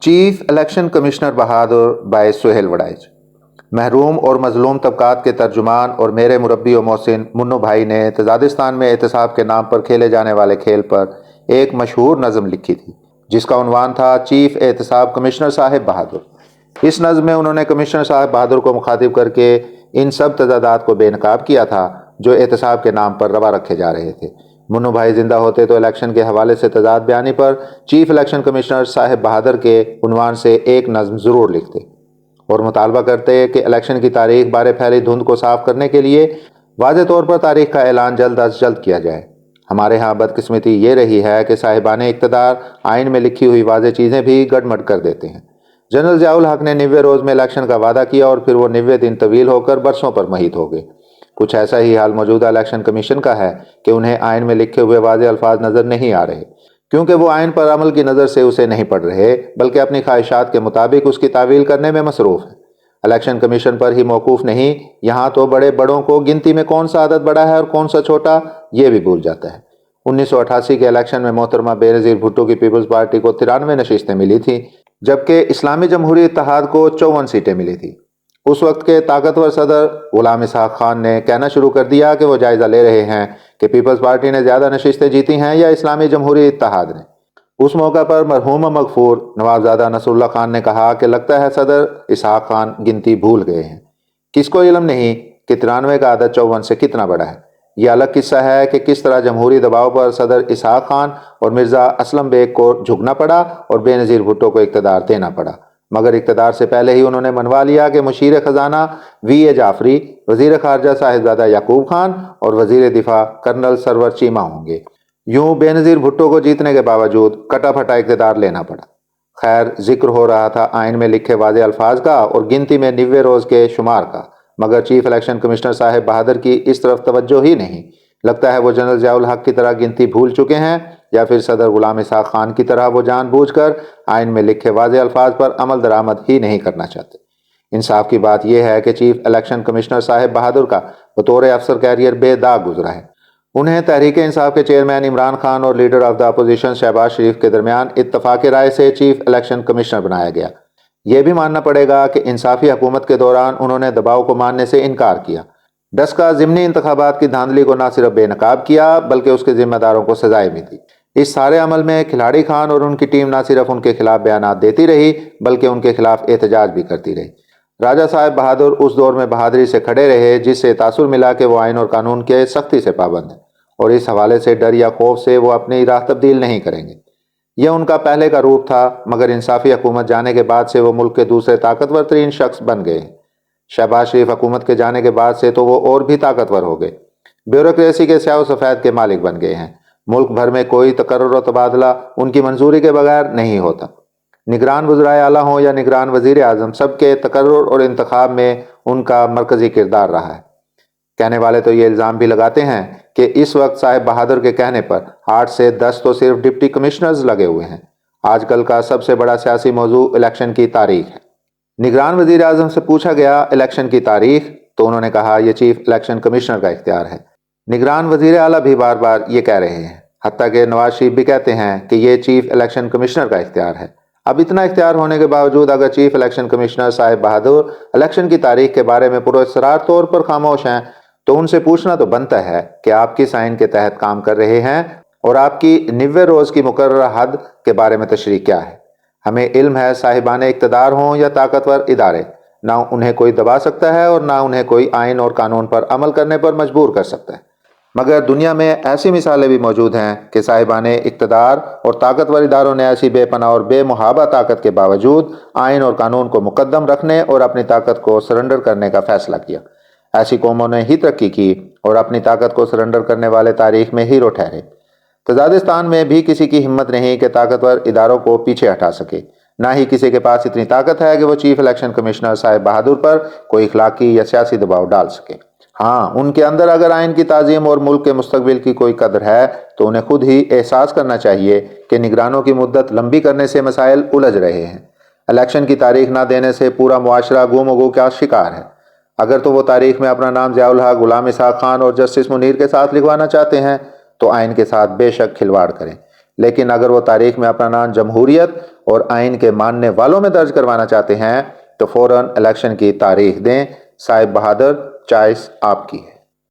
Chief election commissioner بہادر by Sohail Warraich. محروم اور مظلوم طبقات کے ترجمان اور میرے مربی و محسن منو بھائی نے تزادستان میں احتساب کے نام پر کھیلے جانے والے کھیل پر ایک مشہور نظم لکھی تھی جس کا عنوان تھا چیف احتساب کمشنر صاحب بہادر۔ اس نظم میں انہوں نے کمشنر صاحب بہادر کو مخاطب کر کے ان سب تضادات کو بے نقاب کیا تھا جو احتساب کے نام پر روا رکھے جا رہے تھے۔ منو بھائی زندہ ہوتے تو الیکشن کے حوالے سے تضاد بیانی پر چیف الیکشن کمشنر صاحب بہادر کے عنوان سے ایک نظم ضرور لکھتے اور مطالبہ کرتے کہ الیکشن کی تاریخ بارے پھیلی دھند کو صاف کرنے کے لیے واضح طور پر تاریخ کا اعلان جلد از جلد کیا جائے۔ ہمارے ہاں بدقسمتی یہ رہی ہے کہ صاحبان اقتدار آئین میں لکھی ہوئی واضح چیزیں بھی گڑمڑ کر دیتے ہیں۔ جنرل ضیاء الحق نے 90 روز میں الیکشن کا وعدہ کیا اور پھر وہ 90 دن طویل ہو کر برسوں پر محیط ہو گئے۔ کچھ ایسا ہی حال موجودہ الیکشن کمیشن کا ہے کہ انہیں آئین میں لکھے ہوئے واضح الفاظ نظر نہیں آ رہے کیونکہ وہ آئین پر عمل کی نظر سے اسے نہیں پڑھ رہے بلکہ اپنی خواہشات کے مطابق اس کی تعویل کرنے میں مصروف ہیں۔ الیکشن کمیشن پر ہی موقوف نہیں، یہاں تو بڑے بڑوں کو گنتی میں کون سا عدد بڑا ہے اور کون سا چھوٹا یہ بھی بھول جاتا ہے۔ 1988 کے الیکشن میں محترمہ بے نظیر بھٹو کی پیپلز پارٹی کو 93 نشستیں ملی تھیں جبکہ اسلامی جمہوری اتحاد کو 54 سیٹیں ملی تھیں۔ اس وقت کے طاقتور صدر غلام اسحاق خان نے کہنا شروع کر دیا کہ وہ جائزہ لے رہے ہیں کہ پیپلز پارٹی نے زیادہ نشستیں جیتی ہیں یا اسلامی جمہوری اتحاد نے۔ اس موقع پر مرحوم مغفور نوابزادہ نصر اللہ خان نے کہا کہ لگتا ہے صدر اسحاق خان گنتی بھول گئے ہیں، کس کو علم نہیں کہ 93 کا عدد 54 سے کتنا بڑا ہے۔ یہ الگ قصہ ہے کہ کس طرح جمہوری دباؤ پر صدر اسحاق خان اور مرزا اسلم بیگ کو جھکنا پڑا اور بے نظیر بھٹو کو اقتدار دینا پڑا، مگر اقتدار سے پہلے ہی انہوں نے منوا لیا کہ مشیر خزانہ وی اے جعفری، وزیر خارجہ صاحبزادہ یعقوب خان اور وزیر دفاع کرنل سرور چیمہ ہوں گے۔ یوں بے نظیر بھٹو کو جیتنے کے باوجود کٹا پھٹا اقتدار لینا پڑا۔ خیر، ذکر ہو رہا تھا آئین میں لکھے واضح الفاظ کا اور گنتی میں 90 روز کے شمار کا، مگر چیف الیکشن کمشنر صاحب بہادر کی اس طرف توجہ ہی نہیں۔ لگتا ہے وہ جنرل ضیاء الحق کی طرح گنتی بھول چکے ہیں یا پھر صدر غلام اسحاق خان کی طرح وہ جان بوجھ کر آئین میں لکھے واضح الفاظ پر عمل درآمد ہی نہیں کرنا چاہتے۔ انصاف کی بات یہ ہے کہ چیف الیکشن کمشنر صاحب بہادر کا بطور افسر کیریئر بے داغ گزرا ہے۔ انہیں تحریک انصاف کے چیئرمین عمران خان اور leader of the opposition Shahbaz Sharif کے درمیان اتفاق رائے سے چیف الیکشن کمشنر بنایا گیا۔ یہ بھی ماننا پڑے گا کہ انصافی حکومت کے دوران انہوں نے دباؤ کو ماننے سے انکار کیا۔ ڈسکا ضمنی انتخابات کی دھاندلی کو نہ صرف بے نقاب کیا بلکہ اس کے ذمہ داروں کو سزائیں بھی دی۔ اس سارے عمل میں کھلاڑی خان اور ان کی ٹیم نہ صرف ان کے خلاف بیانات دیتی رہی بلکہ ان کے خلاف احتجاج بھی کرتی رہی۔ راجہ صاحب بہادر اس دور میں بہادری سے کھڑے رہے جس سے تاثر ملا کہ وہ آئین اور قانون کے سختی سے پابند ہیں اور اس حوالے سے ڈر یا خوف سے وہ اپنی راہ تبدیل نہیں کریں گے۔ یہ ان کا پہلے کا روپ تھا، مگر انصافی حکومت جانے کے بعد سے وہ ملک کے دوسرے طاقتور ترین شخص بن گئے ہیں۔ شہباز شریف حکومت کے جانے کے بعد سے تو وہ اور بھی طاقتور ہو گئے، بیوروکریسی کے سیاہ و سفید کے مالک بن گئے ہیں۔ ملک بھر میں کوئی تقرر و تبادلہ ان کی منظوری کے بغیر نہیں ہوتا۔ نگران وزرائے اعلیٰ ہوں یا نگران وزیر اعظم، سب کے تقرر اور انتخاب میں ان کا مرکزی کردار رہا ہے۔ کہنے والے تو یہ الزام بھی لگاتے ہیں کہ اس وقت صاحب بہادر کے کہنے پر 8 سے 10 تو صرف ڈپٹی کمشنرز لگے ہوئے ہیں۔ آج کل کا سب سے بڑا سیاسی موضوع الیکشن کی تاریخ ہے۔ نگران وزیر اعظم سے پوچھا گیا الیکشن کی تاریخ تو انہوں نے کہا یہ چیف الیکشن کمشنر کا اختیار ہے۔ نگران وزیر اعلیٰ بھی بار بار یہ کہہ رہے ہیں، حتیٰ کہ نواز شریف بھی کہتے ہیں کہ یہ چیف الیکشن کمشنر کا اختیار ہے۔ اب اتنا اختیار ہونے کے باوجود اگر چیف الیکشن کمشنر صاحب بہادر الیکشن کی تاریخ کے بارے میں پراسرار طور پر خاموش ہیں تو ان سے پوچھنا تو بنتا ہے کہ آپ کس آئین کے تحت کام کر رہے ہیں اور آپ کی 90 روز کی مقررہ حد کے بارے میں تشریح کیا ہے۔ ہمیں علم ہے صاحبان اقتدار ہوں یا طاقتور ادارے، نہ انہیں کوئی دبا سکتا ہے اور نہ انہیں کوئی آئین اور قانون پر عمل کرنے پر مجبور کر سکتا ہے، مگر دنیا میں ایسی مثالیں بھی موجود ہیں کہ صاحبان اقتدار اور طاقتور اداروں نے ایسی بے پناہ اور بے محابہ طاقت کے باوجود آئین اور قانون کو مقدم رکھنے اور اپنی طاقت کو سرنڈر کرنے کا فیصلہ کیا۔ ایسی قوموں نے ہی ترقی کی اور اپنی طاقت کو سرنڈر کرنے والے تاریخ میں ہیرو ٹھہرے۔ تزادستان میں بھی کسی کی ہمت نہیں کہ طاقتور اداروں کو پیچھے ہٹا سکے، نہ ہی کسی کے پاس اتنی طاقت ہے کہ وہ چیف الیکشن کمشنر صاحب بہادر پر کوئی اخلاقی یا سیاسی دباؤ ڈال سکے۔ ہاں، ان کے اندر اگر آئین کی تعظیم اور ملک کے مستقبل کی کوئی قدر ہے تو انہیں خود ہی احساس کرنا چاہیے کہ نگرانوں کی مدت لمبی کرنے سے مسائل الجھ رہے ہیں۔ الیکشن کی تاریخ نہ دینے سے پورا معاشرہ گم و گو کا شکار ہے۔ اگر تو وہ تاریخ میں اپنا نام ضیاء الحق، غلام اسحاق خان اور جسٹس منیر کے ساتھ لکھوانا چاہتے ہیں تو آئین کے ساتھ بے شک کھلواڑ کریں، لیکن اگر وہ تاریخ میں اپنا نام جمہوریت اور آئین کے ماننے والوں میں درج کروانا چاہتے ہیں تو فوراً الیکشن کی تاریخ دیں۔ صاحب بہادر، چوائس آپ کی ہے۔